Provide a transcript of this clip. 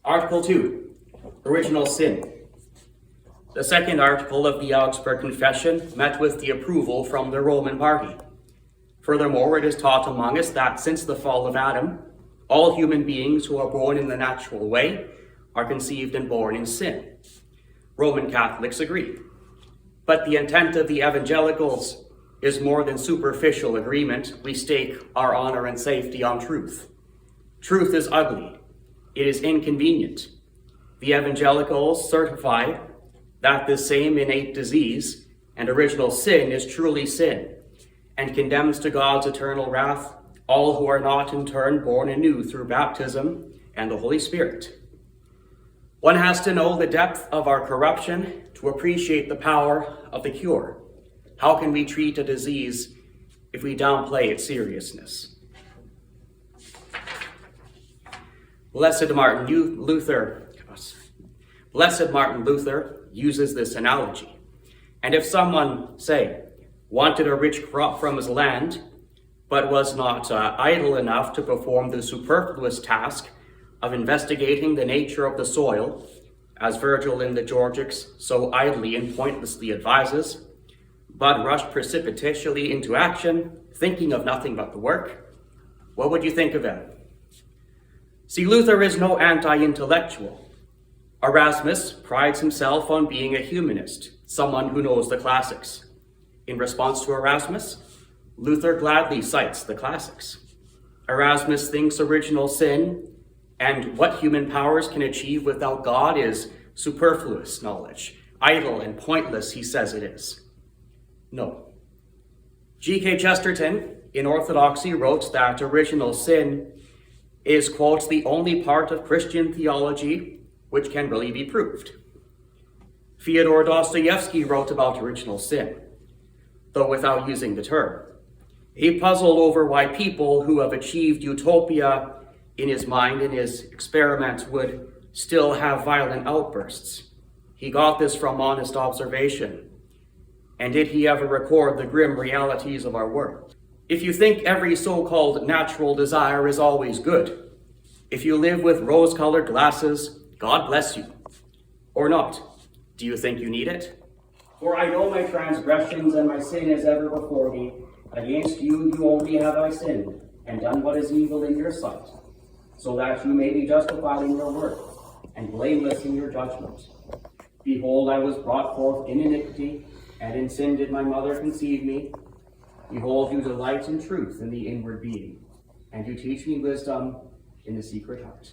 Article 2, Original Sin. The second article of the Augsburg Confession met with the approval from the Roman party. Furthermore, it is taught among us that since the fall of Adam, all human beings who are born in the natural way are conceived and born in sin. Roman Catholics agree. But the intent of the evangelicals is more than superficial agreement. We stake our honor and safety on truth. Truth is ugly. It is inconvenient. The evangelicals certify that this same innate disease and original sin is truly sin, and condemns to God's eternal wrath all who are not in turn born anew through baptism and the Holy Spirit. One has to know the depth of our corruption to appreciate the power of the cure. How can we treat a disease if we downplay its seriousness? Blessed Martin Luther uses this analogy. And if someone, say, wanted a rich crop from his land, but was not idle enough to perform the superfluous task of investigating the nature of the soil, as Virgil in the Georgics so idly and pointlessly advises, but rushed precipitately into action, thinking of nothing but the work, what would you think of him? See, Luther is no anti-intellectual. Erasmus prides himself on being a humanist, someone who knows the classics. In response to Erasmus, Luther gladly cites the classics. Erasmus thinks original sin and what human powers can achieve without God is superfluous knowledge, idle and pointless, he says it is. No. G.K. Chesterton, in Orthodoxy, wrote that original sin is, quote, the only part of Christian theology which can really be proved. Fyodor Dostoevsky wrote about original sin, though without using the term. He puzzled over why people who have achieved utopia in his mind, in his experiments, would still have violent outbursts. He got this from honest observation. And did he ever record the grim realities of our world? If you think every so-called natural desire is always good, if you live with rose-colored glasses, God bless you. Or not. Do you think you need it? For I know my transgressions and my sin is ever before me. Against you only have I sinned, and done what is evil in your sight, so that you may be justified in your word, and blameless in your judgment. Behold, I was brought forth in iniquity, and in sin did my mother conceive me. Behold, you delight in truth in the inward being, and you teach me wisdom in the secret heart.